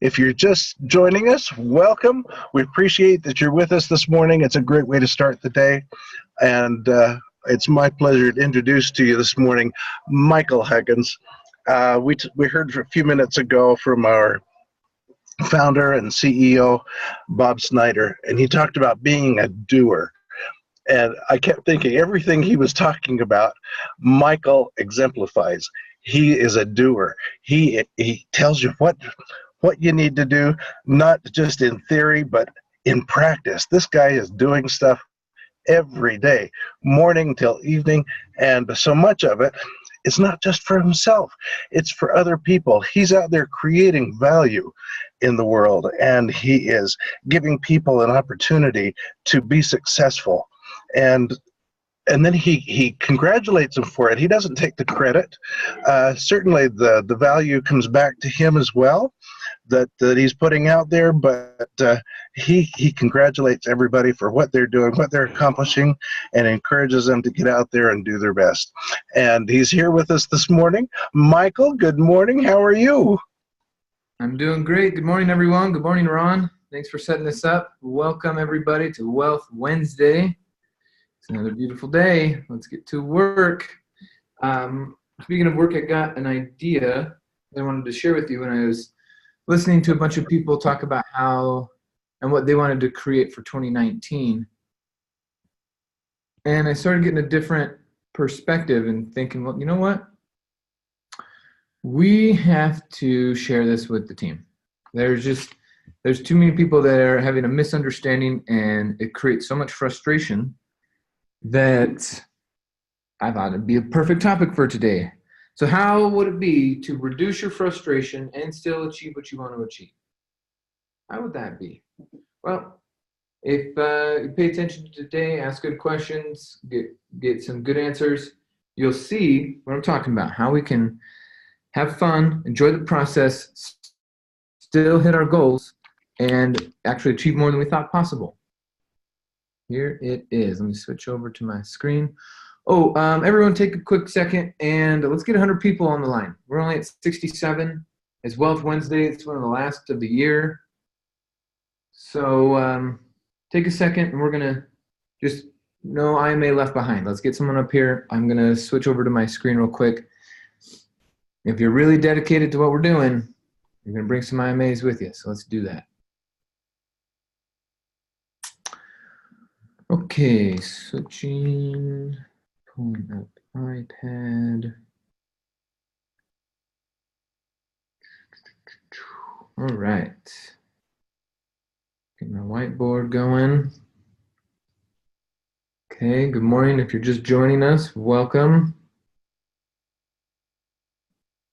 If you're just joining us, welcome. We appreciate that you're with us this morning. It's a great way to start the day. And it's my pleasure to introduce to you this morning Michael Huggins. We heard a few minutes ago from our founder and CEO, Bob Snyder, and he talked about being a doer. And I kept thinking everything he was talking about, Michael exemplifies. He is a doer. He tells you what you need to do, not just in theory, but in practice. This guy is doing stuff every day, morning till evening, and so much of it is not just for himself, it's for other people. He's out there creating value in the world, and he is giving people an opportunity to be successful. And then he congratulates them for it. He doesn't take the credit. Certainly the value comes back to him as well, that he's putting out there, but he congratulates everybody for what they're doing, what they're accomplishing, and encourages them to get out there and do their best. And he's here with us this morning. Michael, good morning. How are you? I'm doing great. Good morning, everyone. Good morning, Ron. Thanks for setting this up. Welcome, everybody, to Wealth Wednesday. It's another beautiful day. Let's get to work. Speaking of work, I got an idea that I wanted to share with you when I was listening to a bunch of people talk about how and what they wanted to create for 2019. And I started getting a different perspective and thinking, well, you know what? We have to share this with the team. There's too many people that are having a misunderstanding, and it creates so much frustration that I thought it'd be a perfect topic for today. So how would it be to reduce your frustration and still achieve what you want to achieve? How would that be? Well, if you pay attention to today, ask good questions, get some good answers, you'll see what I'm talking about, how we can have fun, enjoy the process, still hit our goals, and actually achieve more than we thought possible. Here it is. Let me switch over to my screen. Oh, everyone take a quick second and let's get 100 people on the line. We're only at 67. It's Wealth Wednesday. It's one of the last of the year. So take a second and we're going to just, no IMA left behind. Let's get someone up here. I'm going to switch over to my screen real quick. If you're really dedicated to what we're doing, you're going to bring some IMAs with you. So let's do that. Okay, switching. Pulling up iPad. All right. Get my whiteboard going. Okay, good morning. If you're just joining us, welcome.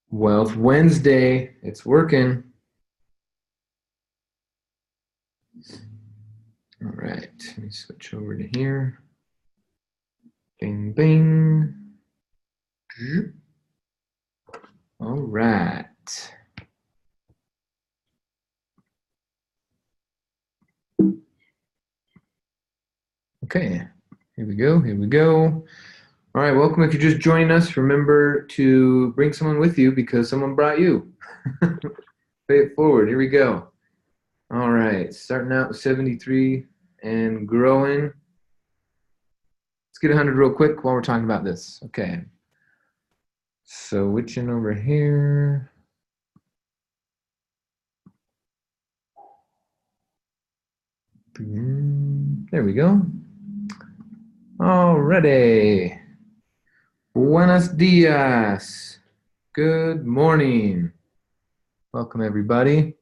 Wealth Wednesday. It's working. All right, let me switch over to here. Bing, bing. All right. Okay, here we go, here we go. All right, welcome. If you're just joining us, remember to bring someone with you because someone brought you. Pay it forward, here we go. All right, starting out with 73 and growing. Let's get 100 real quick while we're talking about this. Okay. So switching over here. There we go. Alrighty. Buenos dias. Good morning. Welcome, everybody.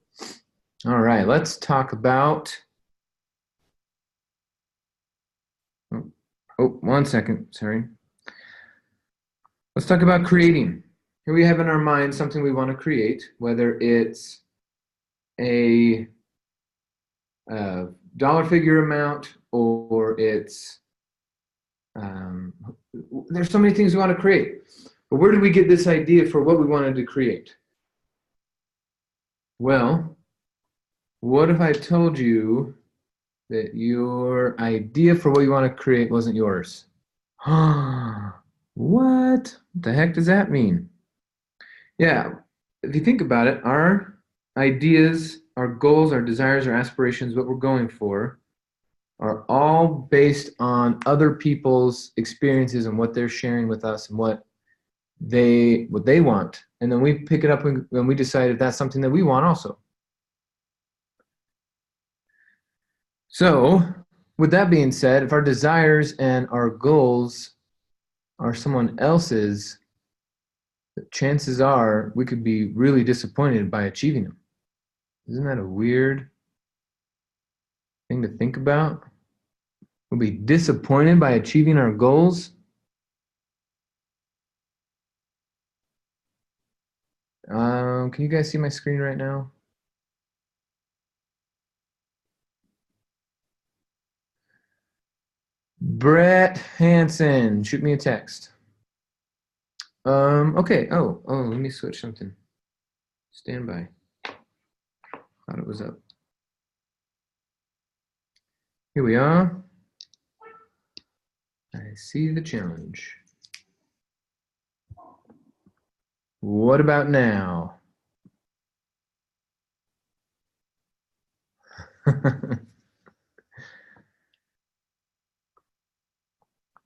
All right, let's talk about. Oh, 1 second, sorry. Let's talk about creating. Here we have in our mind something we want to create, whether it's a dollar figure amount or it's, there's so many things we want to create. But where did we get this idea for what we wanted to create? Well, what if I told you that your idea for what you want to create wasn't yours? What the heck does that mean? Yeah, if you think about it, our ideas, our goals, our desires, our aspirations, what we're going for, are all based on other people's experiences and what they're sharing with us and what they want. And then we pick it up when we decide if that's something that we want also. So with that being said, if our desires and our goals are someone else's, chances are we could be really disappointed by achieving them. Isn't that a weird thing to think about? We'll be disappointed by achieving our goals. Can you guys see my screen right now? Brett Hansen, shoot me a text. Okay. Oh, let me switch something. Stand by. Thought it was up. Here we are. I see the challenge. What about now?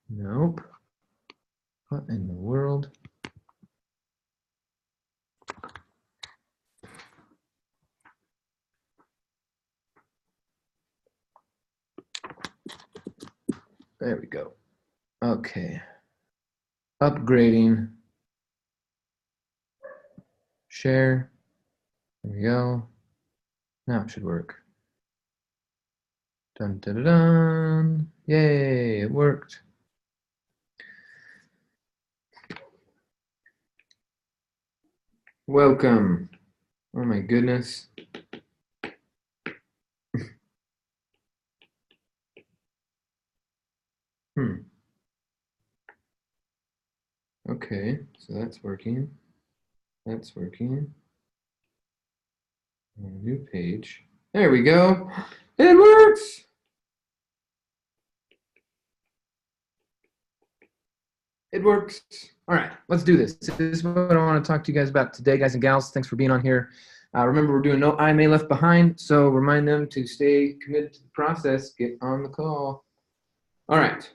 Nope. What in the world? There we go. Okay. Upgrading. Share. There we go. Now it should work. Dun dun dun dun. Yay, it worked. Welcome. Oh my goodness. Okay, so that's working. That's working. A new page. There we go. It works. It works. All right, let's do this. This is what I want to talk to you guys about today, guys and gals. Thanks for being on here. Remember, we're doing no IMA left behind, so remind them to stay committed to the process. Get on the call. All right.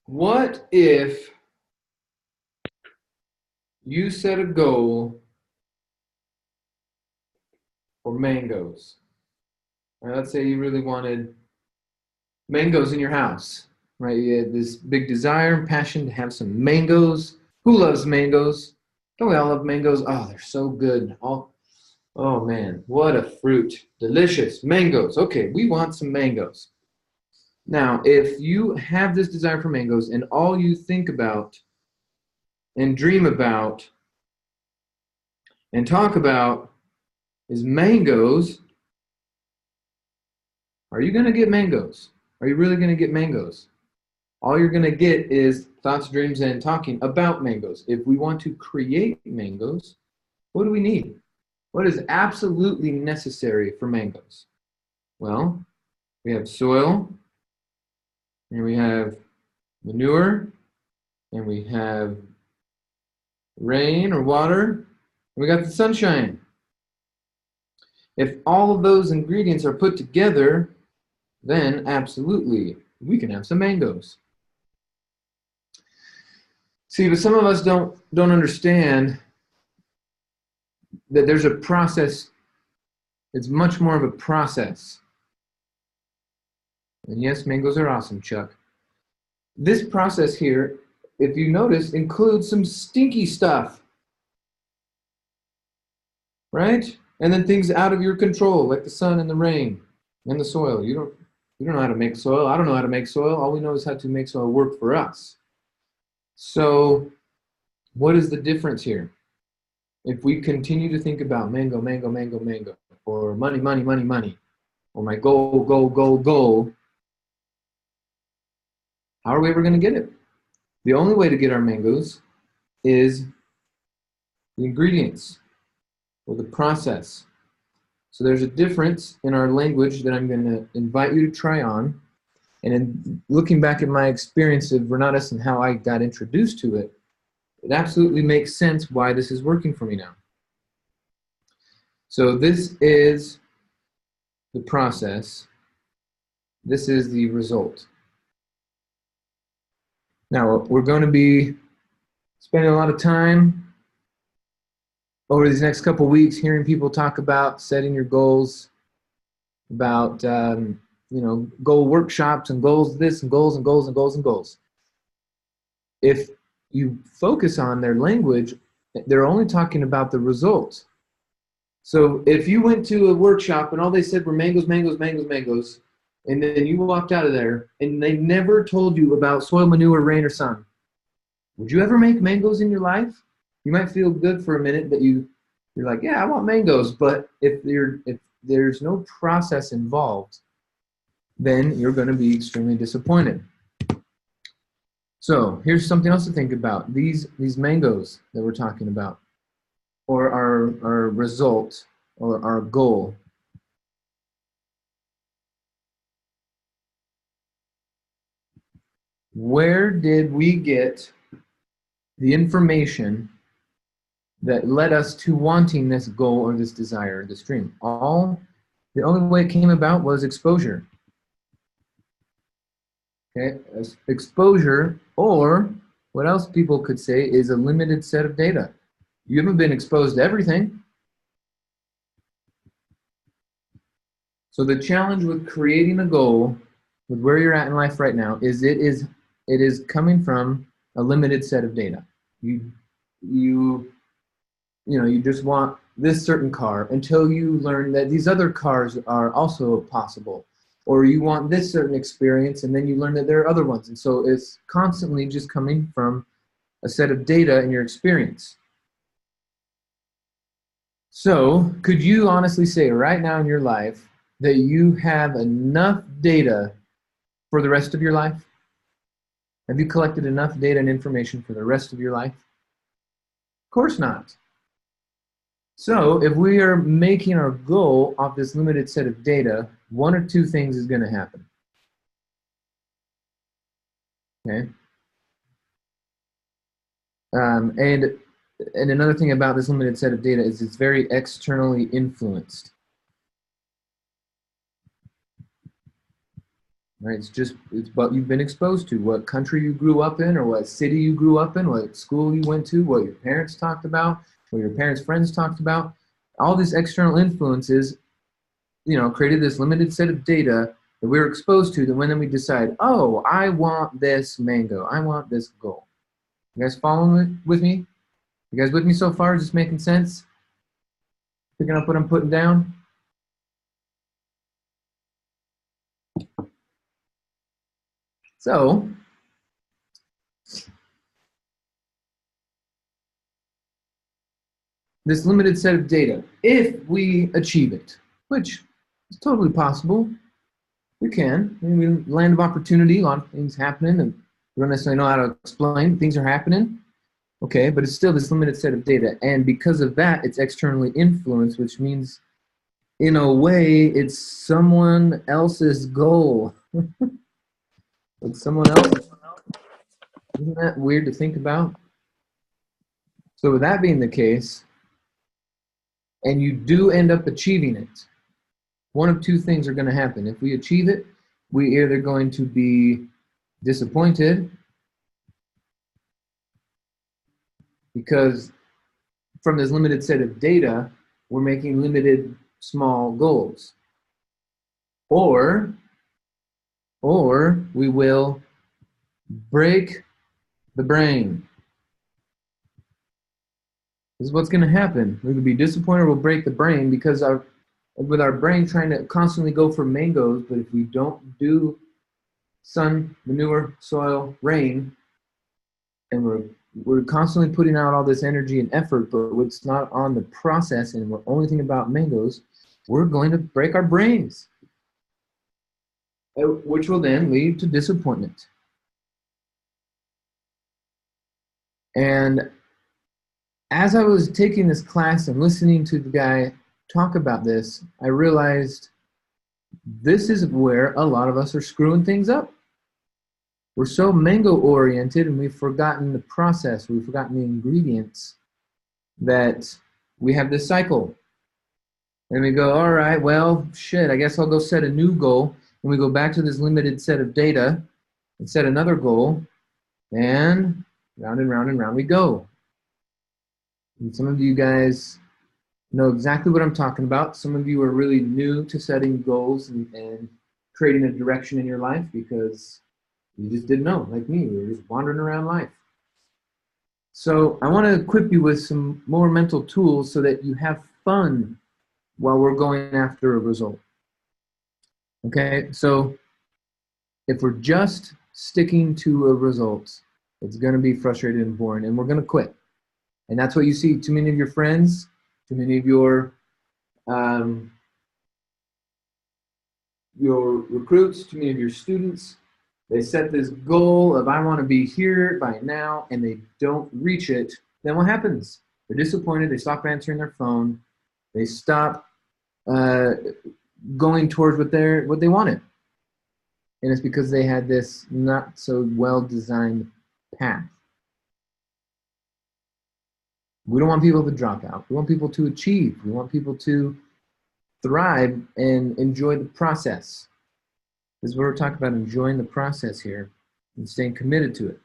What if you set a goal for mangoes? All right, let's say you really wanted mangoes in your house, right? You had this big desire and passion to have some mangoes. Who loves mangoes? Don't we all love mangoes? Oh, they're so good. Oh man, what a fruit. Delicious. Mangoes. Okay, we want some mangoes. Now, if you have this desire for mangoes and all you think about and dream about and talk about is mangoes, are you going to get mangoes? Are you really going to get mangoes? All you're going to get is thoughts, dreams, and talking about mangoes. If we want to create mangoes, what do we need? What is absolutely necessary for mangoes? Well, we have soil, and we have manure, and we have rain or water, and we got the sunshine. If all of those ingredients are put together, then absolutely we can have some mangoes. See, but some of us don't understand that there's a process. It's much more of a process. And yes, mangoes are awesome, Chuck. This process here, if you notice, includes some stinky stuff, right? And then things out of your control, like the sun and the rain and the soil. You don't know how to make soil. I don't know how to make soil. All we know is how to make soil work for us. So what is the difference here? If we continue to think about mango, mango, mango, mango, or money, money, money, money, or my goal, goal, goal, goal, how are we ever going to get it? The only way to get our mangoes is the ingredients or the process. So there's a difference in our language that I'm going to invite you to try on. And in looking back at my experience of Renatus and how I got introduced to it, it absolutely makes sense why this is working for me now. So this is the process. This is the result. Now, we're going to be spending a lot of time over these next couple weeks hearing people talk about setting your goals, about goal workshops and goals this and goals and goals and goals and goals. If you focus on their language, they're only talking about the results. So if you went to a workshop and all they said were mangoes, mangoes, mangoes, mangoes, and then you walked out of there and they never told you about soil, manure, rain, or sun, would you ever make mangoes in your life? You might feel good for a minute that you're like, yeah, I want mangoes. But if there's no process involved, then you're going to be extremely disappointed. So here's something else to think about. These mangoes that we're talking about, or our result, or our goal. Where did we get the information that led us to wanting this goal or this desire, this dream? The only way it came about was exposure. Okay, exposure, or what else people could say is a limited set of data. You haven't been exposed to everything. So the challenge with creating a goal, with where you're at in life right now, is it is coming from a limited set of data. You just want this certain car until you learn that these other cars are also possible. Or you want this certain experience and then you learn that there are other ones. And so it's constantly just coming from a set of data in your experience. So could you honestly say right now in your life that you have enough data for the rest of your life? Have you collected enough data and information for the rest of your life? Of course not. So if we are making our goal off this limited set of data, one or two things is going to happen. Okay. And another thing about this limited set of data is it's very externally influenced. Right? It's what you've been exposed to, what country you grew up in, or what city you grew up in, what school you went to, what your parents talked about, what your parents' friends talked about. All these external influences, created this limited set of data that we were exposed to, that when then we decide, oh, I want this mango, I want this goal. You guys following with me? You guys with me so far? Is this making sense? Picking up what I'm putting down? So, this limited set of data, if we achieve it, which is totally possible, we can. I mean, land of opportunity, a lot of things happening, and we don't necessarily know how to explain. Things are happening, okay, but it's still this limited set of data, and because of that, it's externally influenced, which means, in a way, it's someone else's goal. It's someone else. Isn't that weird to think about? So with that being the case, and you do end up achieving it, one of two things are going to happen. If we achieve it, we're either going to be disappointed because from this limited set of data, we're making limited small goals. Or we will break the brain. This is what's going to happen. We could be disappointed or we'll break the brain because with our brain trying to constantly go for mangoes, but if we don't do sun, manure, soil, rain, and we're constantly putting out all this energy and effort, but it's not on the process and we're only thinking about mangoes, we're going to break our brains, which will then lead to disappointment. And as I was taking this class and listening to the guy talk about this, I realized this is where a lot of us are screwing things up. We're so mango-oriented and we've forgotten the process, we've forgotten the ingredients, that we have this cycle. And we go, all right, well, shit, I guess I'll go set a new goal. And we go back to this limited set of data and set another goal, and round and round we go. And some of you guys know exactly what I'm talking about. Some of you are really new to setting goals and creating a direction in your life because you just didn't know, like me. We were just wandering around life. So I want to equip you with some more mental tools so that you have fun while we're going after a result. Okay, so if we're just sticking to a result, it's going to be frustrating and boring, and we're going to quit. And that's what you see. Too many of your friends, too many of your recruits, too many of your students, they set this goal of I want to be here by now, and they don't reach it. Then what happens? They're disappointed. They stop answering their phone. They stop going towards what they wanted. And it's because they had this not so well-designed path. We don't want people to drop out. We want people to achieve. We want people to thrive and enjoy the process. This is what we're talking about, enjoying the process here and staying committed to it.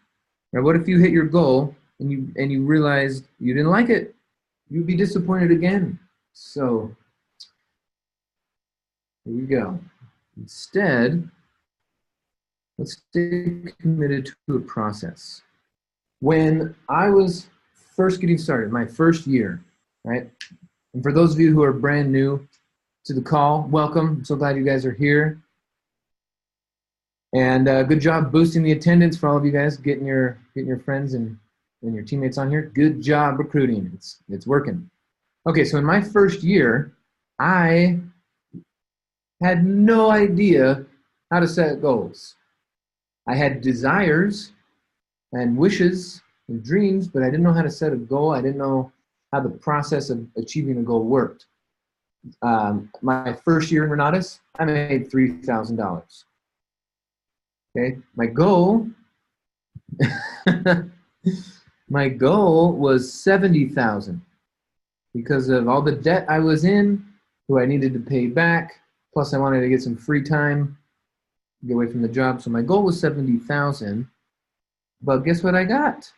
Now, what if you hit your goal and you realized you didn't like it? You'd be disappointed again. So here we go. Instead, let's stay committed to a process. When I was first getting started, my first year, right? And for those of you who are brand new to the call, welcome. I'm so glad you guys are here. And good job boosting the attendance for all of you guys, getting your friends and your teammates on here. Good job recruiting. It's working. Okay, so in my first year, I had no idea how to set goals. I had desires and wishes and dreams, but I didn't know how to set a goal. I didn't know how the process of achieving a goal worked. My first year in Renatus, I made $3,000. Okay, my goal was $70,000 because of all the debt I was in, who I needed to pay back. Plus, I wanted to get some free time, get away from the job. So my goal was $70,000. But guess what I got?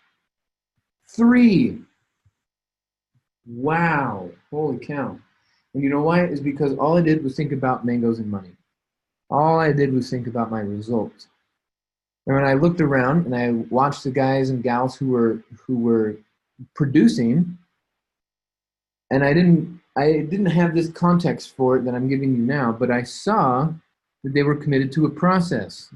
3. Wow, holy cow! And you know why? It's because all I did was think about mangoes and money. All I did was think about my results. And when I looked around and I watched the guys and gals who were producing, and I didn't have this context for it that I'm giving you now, but I saw that they were committed to a process.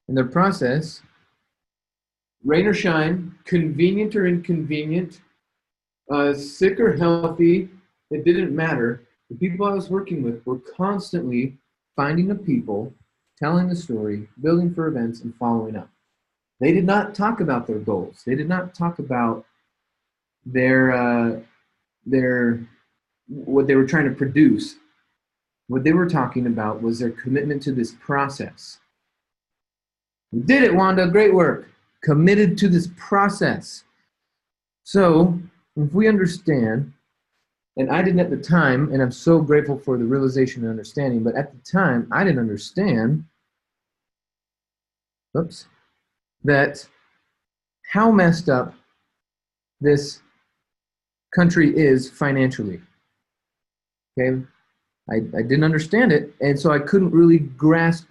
And their process, rain or shine, convenient or inconvenient, sick or healthy, it didn't matter. The people I was working with were constantly finding the people, telling the story, building for events, and following up. They did not talk about their goals. They did not talk about their what they were trying to produce. What they were talking about was their commitment to this process. You did it, Wanda. Great work. Committed to this process. So if we understand, and I didn't at the time, and I'm so grateful for the realization and understanding, but at the time, I didn't understand, that how messed up this country is financially. Okay? I didn't understand it, and so I couldn't really grasp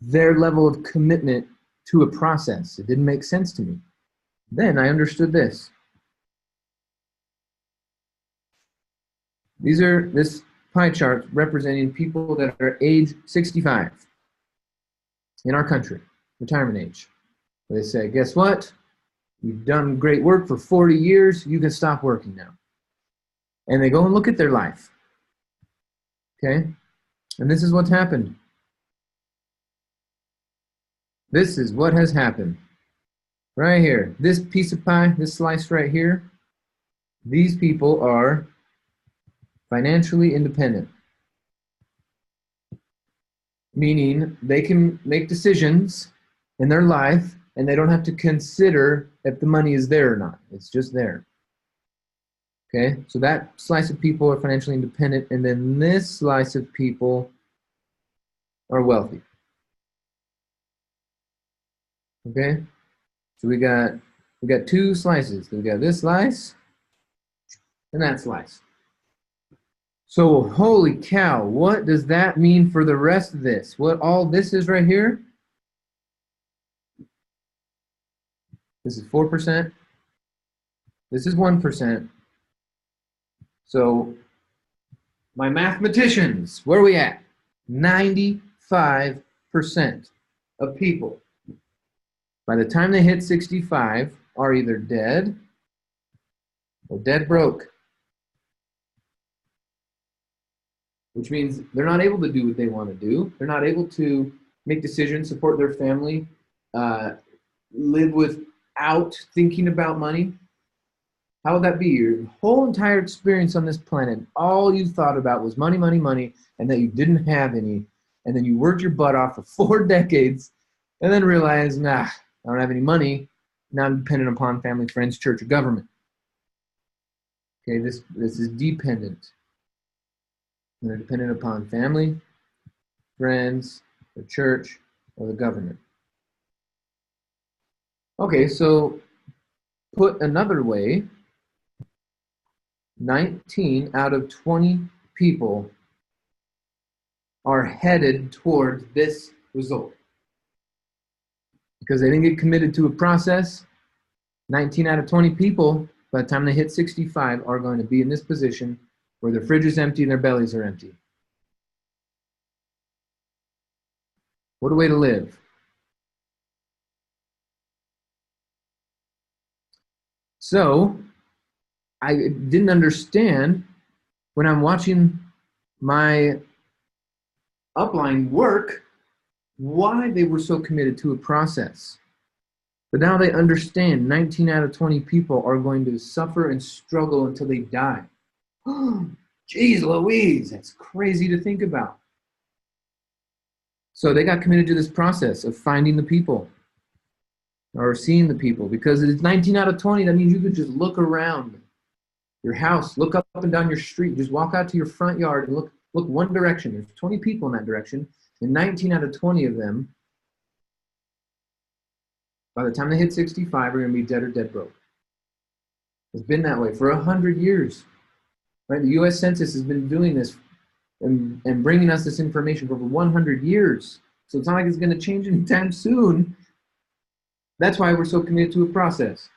their level of commitment to a process. It didn't make sense to me. Then I understood this. This pie chart representing people that are age 65 in our country, retirement age. They say, guess what? You've done great work for 40 years. You can stop working now. And they go and look at their life. Okay? And this is what's happened. This is what has happened. Right here. This piece of pie, this slice right here, these people are financially independent. Meaning they can make decisions in their life and they don't have to consider if the money is there or not. It's just there. Okay, so that slice of people are financially independent, and then this slice of people are wealthy. Okay, so we got two slices. We got this slice and that slice. So holy cow, what does that mean for the rest of this? What all this is right here? This is 4%. This is 1%. So my mathematicians, where are we at? 95% of people, by the time they hit 65, are either dead or dead broke. Which means they're not able to do what they want to do. They're not able to make decisions, support their family, live without thinking about money. How would that be? Your whole entire experience on this planet, all you thought about was money, money, money, and that you didn't have any. And then you worked your butt off for 4 decades and then realized, nah, I don't have any money. Now I'm dependent upon family, friends, church, or government. Okay, this is dependent. They're dependent upon family, friends, the church, or the government. Okay, so put another way, 19 out of 20 people are headed toward this result. Because they didn't get committed to a process, 19 out of 20 people, by the time they hit 65, are going to be in this position where their fridge is empty and their bellies are empty. What a way to live. So I didn't understand when I'm watching my upline work why they were so committed to a process. But now they understand 19 out of 20 people are going to suffer and struggle until they die. Jeez Louise, that's crazy to think about. So they got committed to this process of finding the people or seeing the people, because it's 19 out of 20. That means you could just look around your house, look up and down your street, just walk out to your front yard and look one direction. There's 20 people in that direction, and 19 out of 20 of them, by the time they hit 65, are going to be dead or dead broke. It's been that way for 100 years. Right? The U.S. Census has been doing this and bringing us this information for over 100 years. So it's not like it's going to change anytime soon. That's why we're so committed to a process.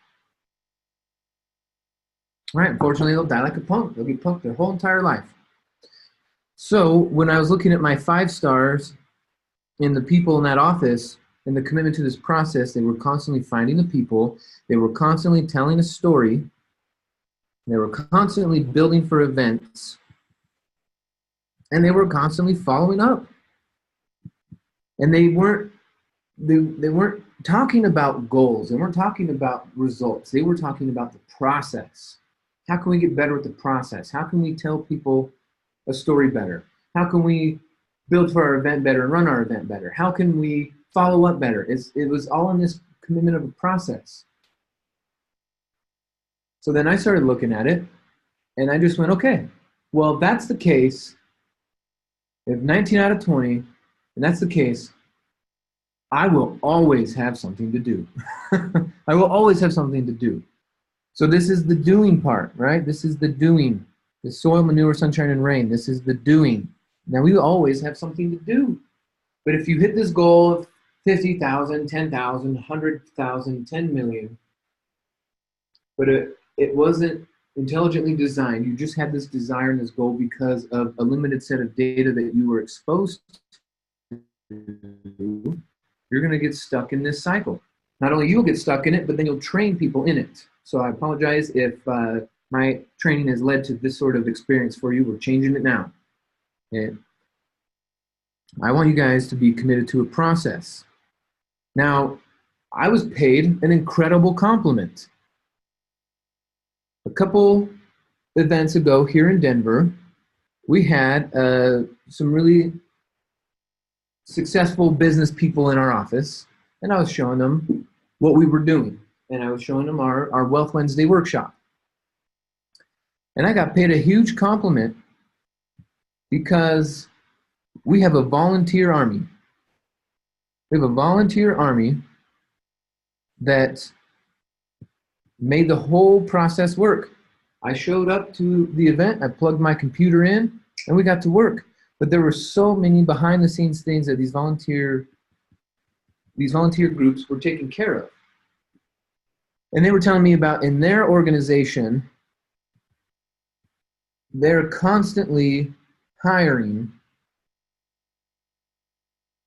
Right? Unfortunately, they'll die like a punk. They'll be punked their whole entire life. So when I was looking at my 5 stars in the people in that office and the commitment to this process, they were constantly finding the people. They were constantly telling a story. They were constantly building for events. And they were constantly following up. And they weren't talking about goals. They weren't talking about results. They were talking about the process. How can we get better with the process? How can we tell people a story better? How can we build for our event better and run our event better? How can we follow up better? It was all in this commitment of a process. So then I started looking at it, and I just went, okay, well, if that's the case, if 19 out of 20, and that's the case, I will always have something to do. I will always have something to do. So this is the doing part, right? This is the doing. The soil, manure, sunshine, and rain. This is the doing. Now, we always have something to do. But if you hit this goal of 50,000, 10,000, 100,000, 10 million, but it wasn't intelligently designed, you just had this desire and this goal because of a limited set of data that you were exposed to, you're going to get stuck in this cycle. Not only you'll get stuck in it, but then you'll train people in it. So I apologize if my training has led to this sort of experience for you. We're changing it now. Okay? I want you guys to be committed to a process. Now, I was paid an incredible compliment. A couple events ago here in Denver, we had some really successful business people in our office, and I was showing them what we were doing. And I was showing them our Wealth Wednesday workshop. And I got paid a huge compliment because we have a volunteer army. We have a volunteer army that made the whole process work. I showed up to the event, I plugged my computer in, and we got to work. But there were so many behind the scenes things that these volunteer groups were taking care of. And they were telling me about in their organization, they're constantly hiring.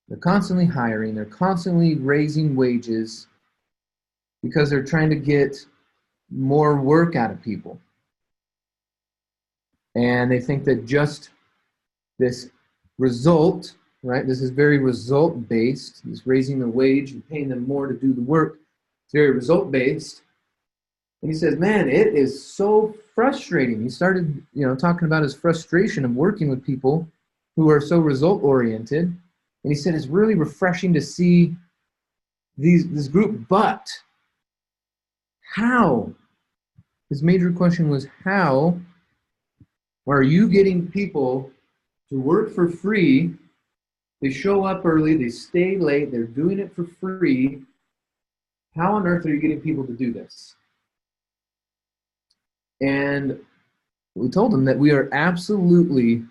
They're constantly raising wages because they're trying to get more work out of people. And they think that just this result, right? This is very result-based, this raising the wage and paying them more to do the work. It's very result-based. And he says, man, it is so frustrating. He started, talking about his frustration of working with people who are so result-oriented. And he said, it's really refreshing to see this group, but how? His major question was, how are you getting people to work for free? They show up early, they stay late, they're doing it for free. How on earth are you getting people to do this? And we told them that we are absolutely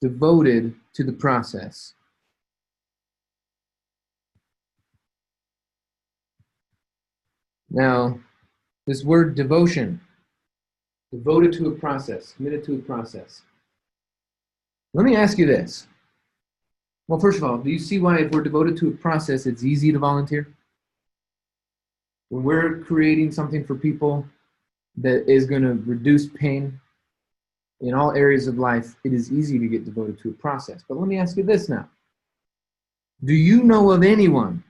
devoted to the process. Now, this word devotion, devoted to a process, committed to a process. Let me ask you this. Well, first of all, do you see why if we're devoted to a process, it's easy to volunteer? When we're creating something for people that is going to reduce pain in all areas of life, it is easy to get devoted to a process. But let me ask you this now. Do you know of anyone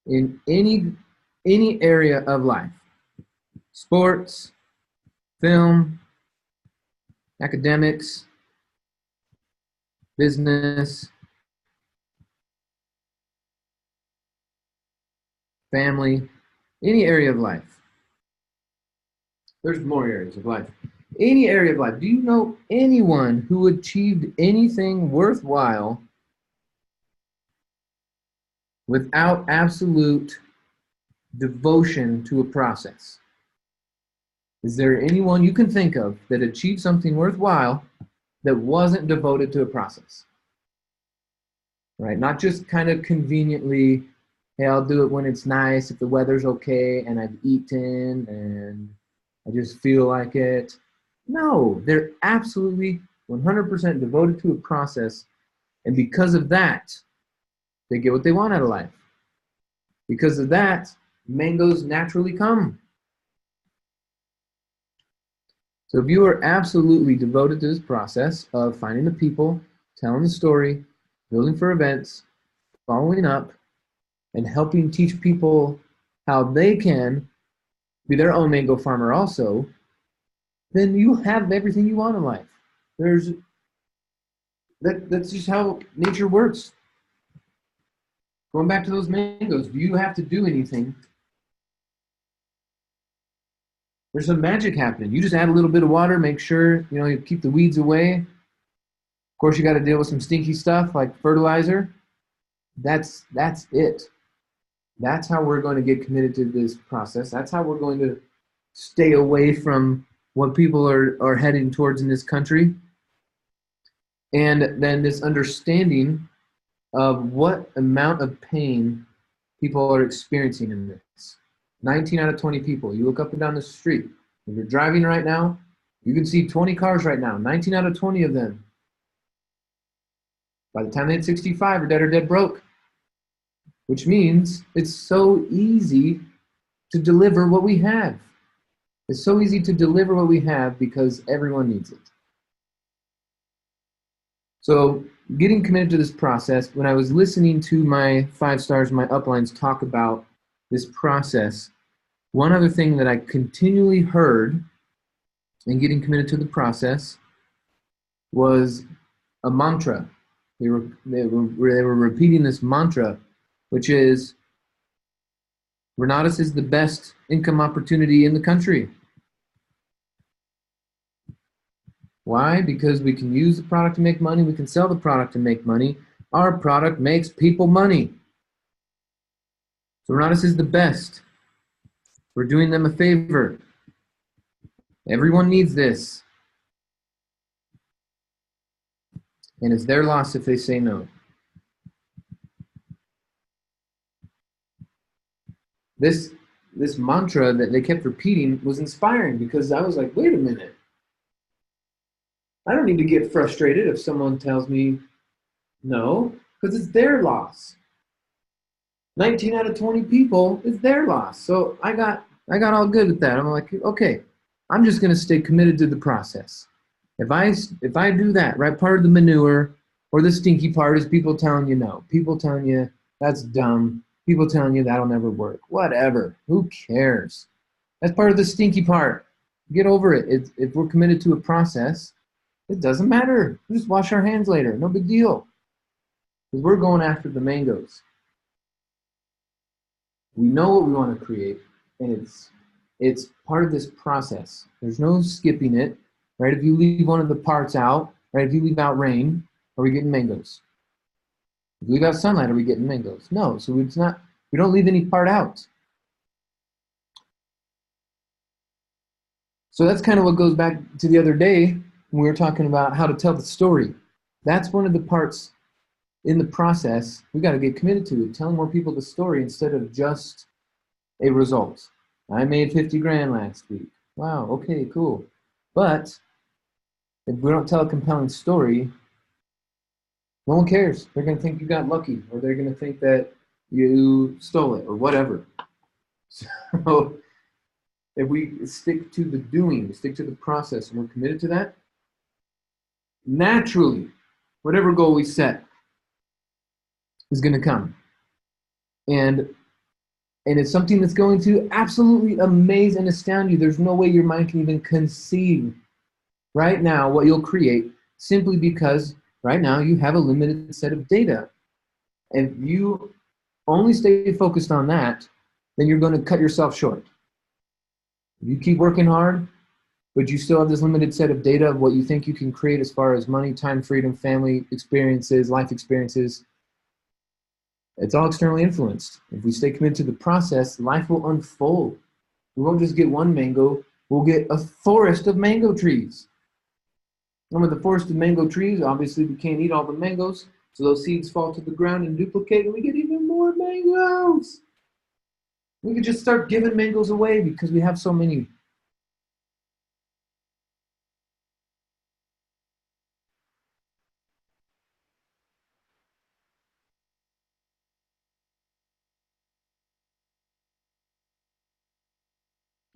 in any area of life, sports, film, academics, business, family, any area of life? There's more areas of life. Any area of life. Do you know anyone who achieved anything worthwhile without absolute devotion to a process? Is there anyone you can think of that achieved something worthwhile that wasn't devoted to a process? Right? Not just kind of conveniently, hey, I'll do it when it's nice, if the weather's okay, and I've eaten, and I just feel like it. No, they're absolutely 100% devoted to a process, and because of that, they get what they want out of life. Because of that, mangoes naturally come. So if you are absolutely devoted to this process of finding the people, telling the story, building for events, following up, and helping teach people how they can be their own mango farmer also, then you have everything you want in life. That's just how nature works. Going back to those mangoes, do you have to do anything? There's some magic happening. You just add a little bit of water, make sure you keep the weeds away. Of course, you got to deal with some stinky stuff like fertilizer. That's it. That's how we're going to get committed to this process. That's how we're going to stay away from what people are heading towards in this country. And then this understanding of what amount of pain people are experiencing in this. 19 out of 20 people. You look up and down the street. If you're driving right now, you can see 20 cars right now. 19 out of 20 of them, by the time they hit 65, are dead or dead broke. Which means it's so easy to deliver what we have. It's so easy to deliver what we have because everyone needs it. So getting committed to this process, when I was listening to my 5 stars, my uplines talk about this process, one other thing that I continually heard in getting committed to the process was a mantra. They were repeating this mantra, which is, Renatus is the best income opportunity in the country. Why? Because we can use the product to make money. We can sell the product to make money. Our product makes people money. So Renatus is the best. We're doing them a favor. Everyone needs this. And it's their loss if they say no. This mantra that they kept repeating was inspiring because I was like, wait a minute. I don't need to get frustrated if someone tells me no, because it's their loss. 19 out of 20 people is their loss. So I got all good with that. I'm like, okay, I'm just gonna stay committed to the process. If I do that, right, part of the manure or the stinky part is people telling you no. People telling you that's dumb. People telling you that'll never work. Whatever. Who cares? That's part of the stinky part. Get over it. If we're committed to a process, it doesn't matter. We just wash our hands later. No big deal. Because we're going after the mangoes. We know what we want to create, and it's part of this process. There's no skipping it, right? If you leave one of the parts out, right? If you leave out rain, are we getting mangoes? If we leave out sunlight, are we getting mangoes? No. So we don't leave any part out. So that's kind of what goes back to the other day when we were talking about how to tell the story. That's one of the parts in the process we got to get committed to, telling more people the story instead of just a result. I made 50 grand last week. Wow, okay, cool. But if we don't tell a compelling story, no one cares. They're going to think you got lucky, or they're going to think that you stole it, or whatever. So if we stick to the doing, stick to the process, and we're committed to that, naturally, whatever goal we set is going to come. And it's something that's going to absolutely amaze and astound you. There's no way your mind can even conceive right now what you'll create, simply because right now you have a limited set of data. If you only stay focused on that, then you're going to cut yourself short. If you keep working hard, but you still have this limited set of data of what you think you can create as far as money, time, freedom, family experiences, life experiences, it's all externally influenced. If we stay committed to the process, life will unfold. We won't just get one mango, we'll get a forest of mango trees. And with the forest of mango trees, obviously we can't eat all the mangoes, so those seeds fall to the ground and duplicate, and we get even more mangoes. We could just start giving mangoes away because we have so many.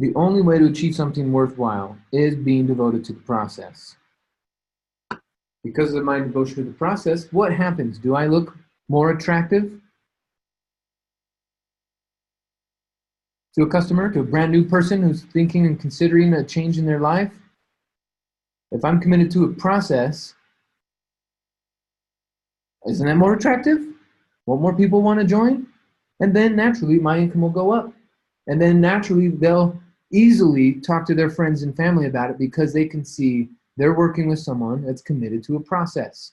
The only way to achieve something worthwhile is being devoted to the process. Because of my devotion to the process, what happens? Do I look more attractive to a customer, to a brand new person who's thinking and considering a change in their life? If I'm committed to a process, isn't that more attractive? Won't more people want to join? And then naturally my income will go up. And then naturally they'll easily talk to their friends and family about it because they can see they're working with someone that's committed to a process.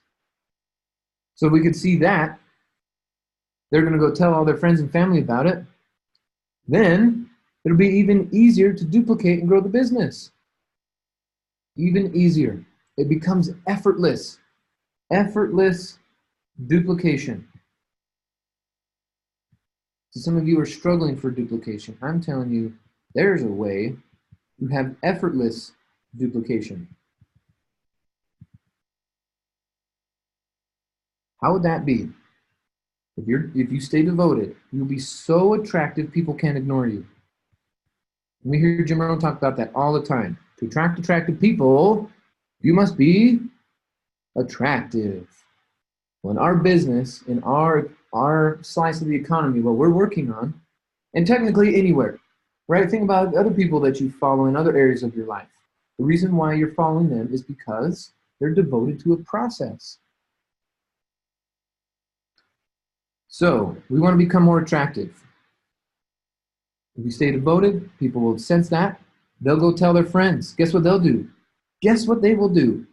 So if we could see that, they're going to go tell all their friends and family about it. Then it'll be even easier to duplicate and grow the business. Even easier. It becomes effortless. Effortless duplication. So some of you are struggling for duplication. I'm telling you, there's a way to have effortless duplication. How would that be? If you stay devoted, you'll be so attractive people can't ignore you. We hear Jim Rohn talk about that all the time. To attract attractive people, you must be attractive. Well, in our business, in our slice of the economy, what we're working on, and technically anywhere, right? Think about other people that you follow in other areas of your life. The reason why you're following them is because they're devoted to a process. So we want to become more attractive. If you stay devoted, people will sense that. They'll go tell their friends. Guess what they'll do? Guess what they will do?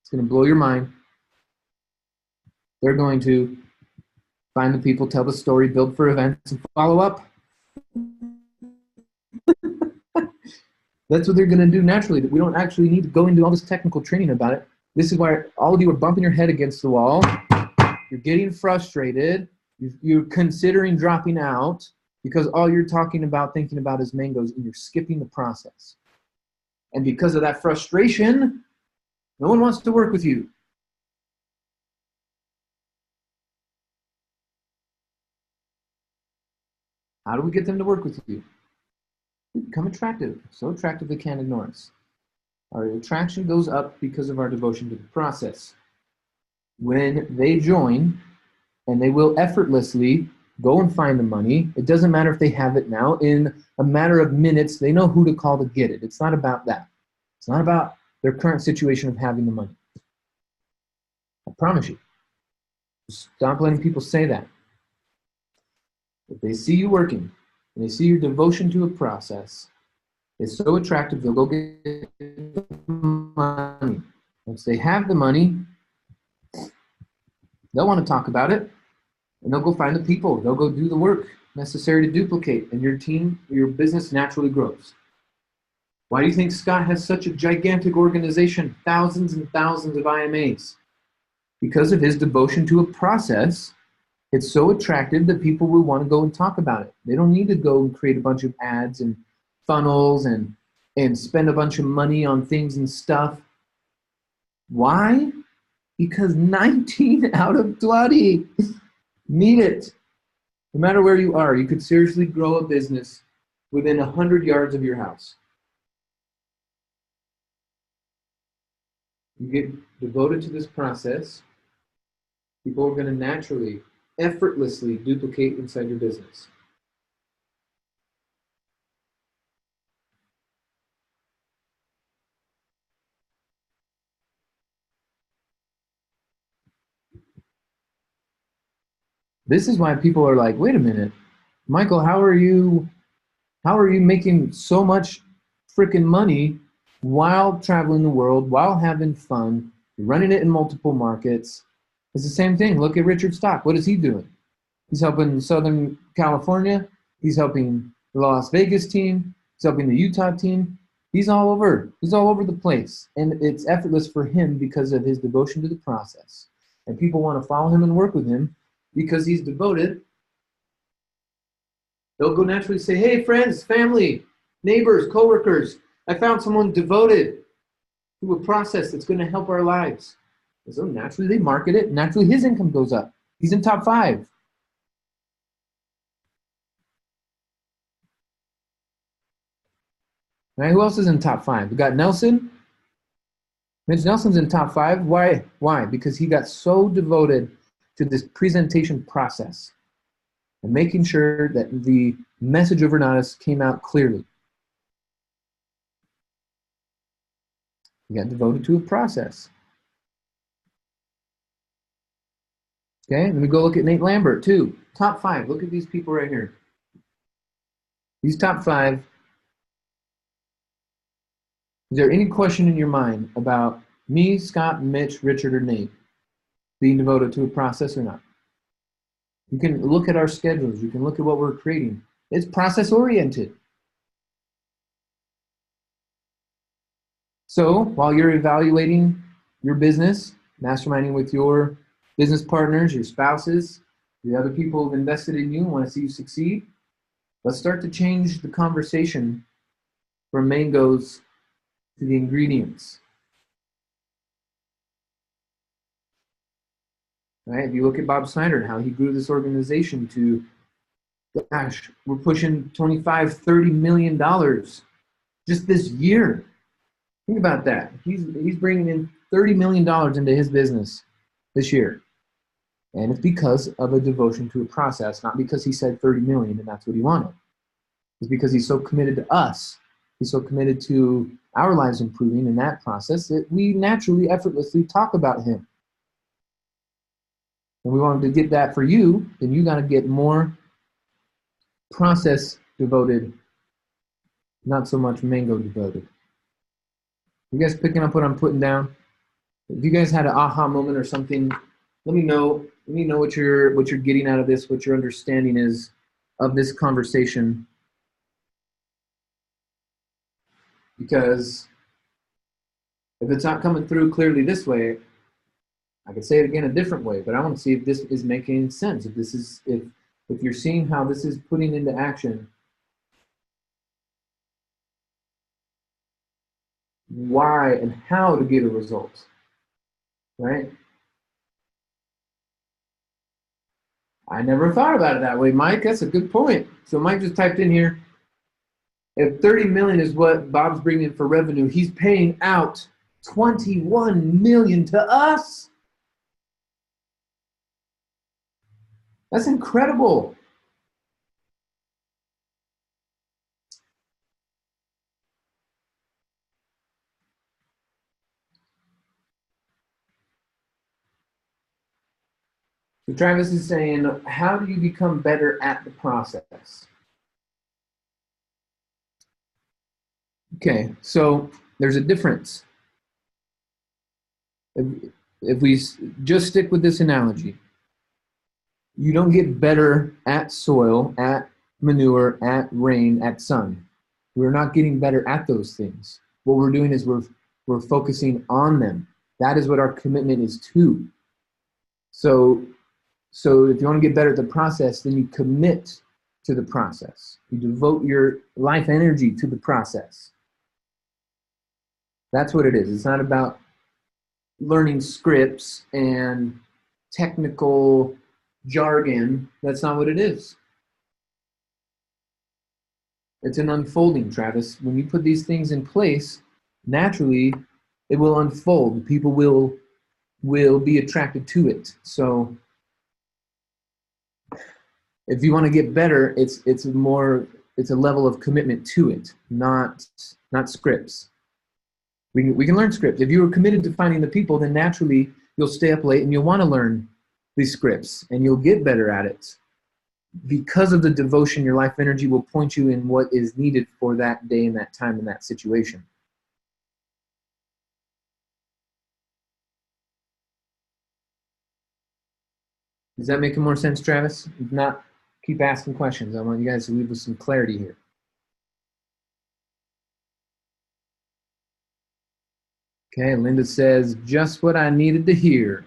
It's going to blow your mind. They're going to find the people, tell the story, build for events, and follow up. That's what they're going to do naturally. We don't actually need to go into all this technical training about it. This is why all of you are bumping your head against the wall. You're getting frustrated. You're considering dropping out because all you're thinking about is mangoes, and you're skipping the process. And because of that frustration, no one wants to work with you. How do we get them to work with you? We become attractive, so attractive they can't ignore us. Our attraction goes up because of our devotion to the process. When they join, and they will effortlessly go and find the money, it doesn't matter if they have it now. In a matter of minutes, they know who to call to get it. It's not about that. It's not about their current situation of having the money. I promise you. Stop letting people say that. If they see you working, and they see your devotion to a process, it's so attractive, they'll go get the money. Once they have the money, they'll want to talk about it, and they'll go find the people. They'll go do the work necessary to duplicate, and your team, your business naturally grows. Why do you think Scott has such a gigantic organization, thousands and thousands of IMAs? Because of his devotion to a process. It's so attractive that people will want to go and talk about it. They don't need to go and create a bunch of ads and funnels and spend a bunch of money on things and stuff. Why? Because 19 out of 20 need it. No matter where you are, you could seriously grow a business within 100 yards of your house. You get devoted to this process, people are going to naturally, effortlessly duplicate inside your business. This is why people are like, wait a minute, Michael, how are you making so much freaking money while traveling the world, while having fun, you're running it in multiple markets? It's the same thing. Look at Richard Stock. What is he doing? He's helping Southern California. He's helping the Las Vegas team. He's helping the Utah team. He's all over. He's all over the place. And it's effortless for him because of his devotion to the process. And people want to follow him and work with him because he's devoted. They'll go naturally say, hey, friends, family, neighbors, coworkers, I found someone devoted to a process that's going to help our lives. And so naturally they market it. Naturally his income goes up. He's in top 5. Right? Who else is in top 5? We got Nelson. Mitch Nelson's in top 5. Why? Why? Because he got so devoted to this presentation process and making sure that the message over Nadas came out clearly. He got devoted to a process. Okay, let me go look at Nate Lambert too. Top 5. Look at these people right here. These top 5. Is there any question in your mind about me, Scott, Mitch, Richard, or Nate being devoted to a process or not? You can look at our schedules. You can look at what we're creating. It's process-oriented. So while you're evaluating your business, masterminding with your business partners, your spouses, the other people who've invested in you and want to see you succeed, let's start to change the conversation from mangoes to the ingredients. Right? If you look at Bob Snyder and how he grew this organization to, gosh, we're pushing $25, $30 million just this year. Think about that. He's bringing in $30 million into his business this year. And it's because of a devotion to a process, not because he said 30 million and that's what he wanted. It's because he's so committed to us. He's so committed to our lives improving in that process that we naturally, effortlessly talk about him. And we wanted to get that for you, then you got to get more process devoted, not so much mango devoted. You guys picking up what I'm putting down? If you guys had an aha moment or something, let me know. Let me know what you're getting out of this, what your understanding is of this conversation. Because if it's not coming through clearly this way, I could say it again a different way, but I want to see if this is making sense. If this is if you're seeing how this is putting into action why and how to get a result, right? I never thought about it that way, Mike. That's a good point. So Mike just typed in here, if 30 million is what Bob's bringing in for revenue, he's paying out 21 million to us. That's incredible. So Travis is saying, how do you become better at the process? Okay, so there's a difference. If we just stick with this analogy, you don't get better at soil, at manure, at rain, at sun. We're not getting better at those things. What we're doing is we're focusing on them. That is what our commitment is to. So if you want to get better at the process, then you commit to the process. You devote your life energy to the process. That's what it is. It's not about learning scripts and technical jargon. That's not what it is. It's an unfolding, Travis. When you put these things in place, naturally, it will unfold. People will be attracted to it. So if you want to get better, it's a level of commitment to it, not scripts. We can learn scripts. If you are committed to finding the people, then naturally you'll stay up late and you'll want to learn these scripts and you'll get better at it. Because of the devotion, your life energy will point you in what is needed for that day and that time and that situation. Is that making more sense, Travis? If not, keep asking questions. I want you guys to leave with some clarity here. Okay, Linda says, just what I needed to hear.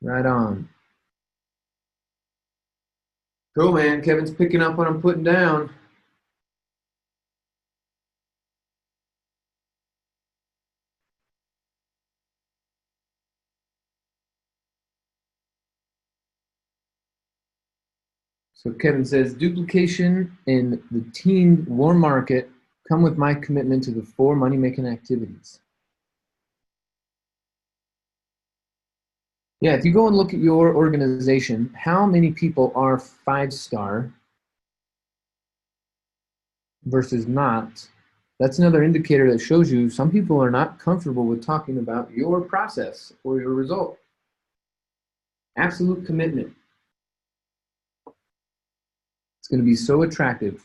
Right on. Cool, man. Kevin's picking up what I'm putting down. So Kevin says, duplication in the teen warm market come with my commitment to the 4 money-making activities. Yeah, if you go and look at your organization, how many people are 5-star versus not? That's another indicator that shows you some people are not comfortable with talking about your process or your result. Absolute commitment. It's going to be so attractive.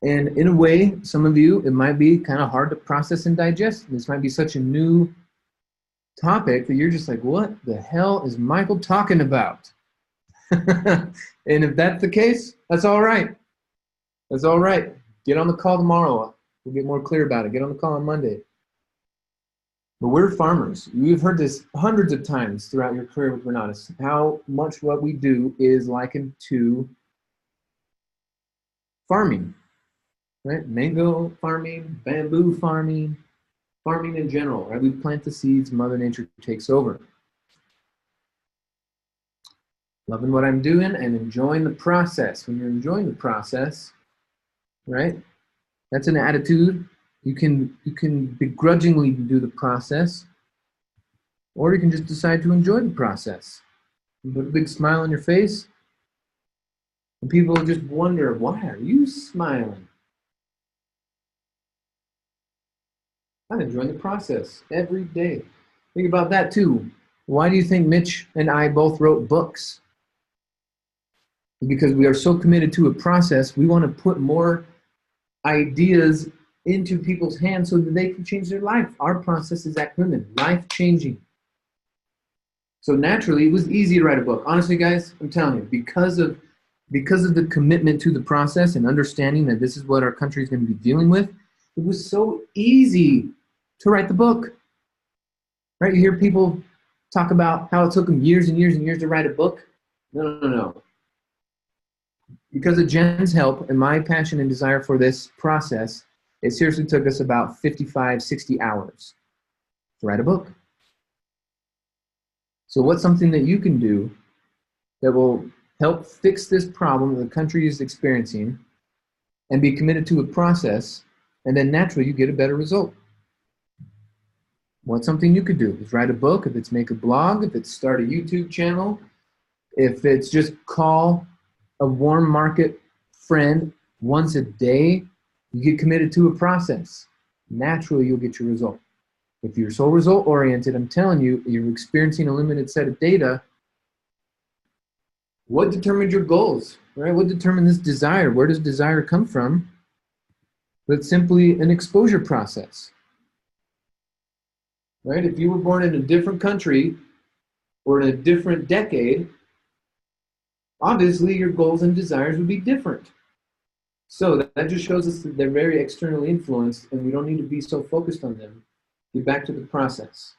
And in a way, some of you, it might be kind of hard to process and digest. This might be such a new topic that you're just like, what the hell is Michael talking about? And if that's the case, that's all right. That's all right. Get on the call tomorrow. We'll get more clear about it. Get on the call on Monday. But we're farmers. You've heard this hundreds of times throughout your career with Renatus, how much what we do is likened to farming, right? Mango farming, bamboo farming, farming in general, right? We plant the seeds, Mother Nature takes over. Loving what I'm doing and enjoying the process. When you're enjoying the process, right? That's an attitude. You can begrudgingly do the process, or you can just decide to enjoy the process. You put a big smile on your face, and people just wonder, why are you smiling? I'm enjoying the process every day. Think about that too. Why do you think Mitch and I both wrote books? Because we are so committed to a process, we want to put more ideas into people's hands so that they can change their life. Our process is that commitment, life-changing. So naturally, it was easy to write a book. Honestly, guys, I'm telling you, because of the commitment to the process and understanding that this is what our country is going to be dealing with, it was so easy to write the book. Right? You hear people talk about how it took them years and years and years to write a book. No. Because of Jen's help and my passion and desire for this process, it seriously took us about 55, 60 hours to write a book. So what's something that you can do that will help fix this problem that the country is experiencing and be committed to a process, and then naturally you get a better result? What's something you could do? Is write a book, if it's make a blog, if it's start a YouTube channel, if it's just call a warm market friend once a day. You get committed to a process. Naturally, you'll get your result. If you're so result-oriented, I'm telling you, you're experiencing a limited set of data. What determines your goals, right? What determines this desire? Where does desire come from? But it's simply an exposure process, right? If you were born in a different country or in a different decade, obviously your goals and desires would be different. So that just shows us that they're very externally influenced, and we don't need to be so focused on them. Get back to the process.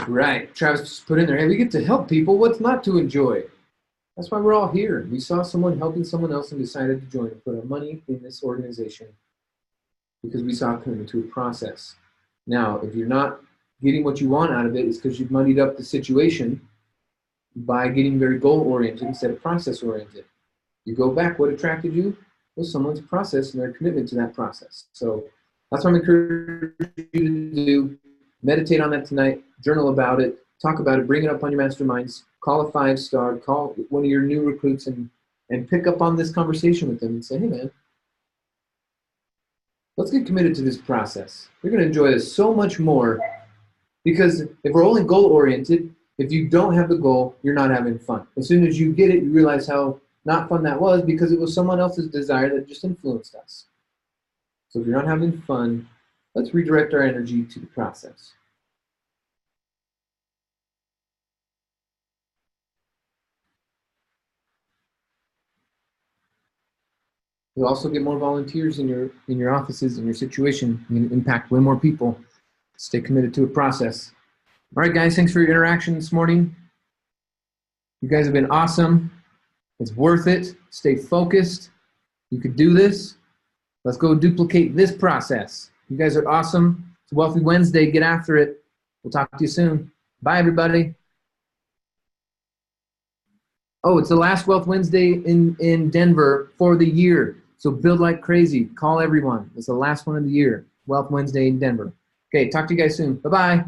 Right. Travis just put in there, hey, we get to help people. What's not to enjoy? That's why we're all here. We saw someone helping someone else and decided to join and put our money in this organization because we saw a commitment to a process. Now, if you're not getting what you want out of it, it's because you've muddied up the situation by getting very goal-oriented instead of process-oriented. You go back, what attracted you? Was someone's process and their commitment to that process. So that's what I'm encouraging you to do. Meditate on that tonight, journal about it, talk about it, bring it up on your masterminds, call a 5-star, call one of your new recruits and pick up on this conversation with them and say, hey man, let's get committed to this process. You're going to enjoy this so much more, because if we're only goal-oriented, if you don't have the goal, you're not having fun. As soon as you get it, you realize how not fun that was because it was someone else's desire that just influenced us. So if you're not having fun, let's redirect our energy to the process. You'll also get more volunteers in your offices, in your situation. You can impact way more people. Stay committed to a process. All right, guys, thanks for your interaction this morning. You guys have been awesome. It's worth it. Stay focused. You could do this. Let's go duplicate this process. You guys are awesome. It's Wealthy Wednesday. Get after it. We'll talk to you soon. Bye, everybody. Oh, it's the last Wealth Wednesday in Denver for the year. So build like crazy. Call everyone. It's the last one of the year. Wealth Wednesday in Denver. Okay, talk to you guys soon. Bye-bye.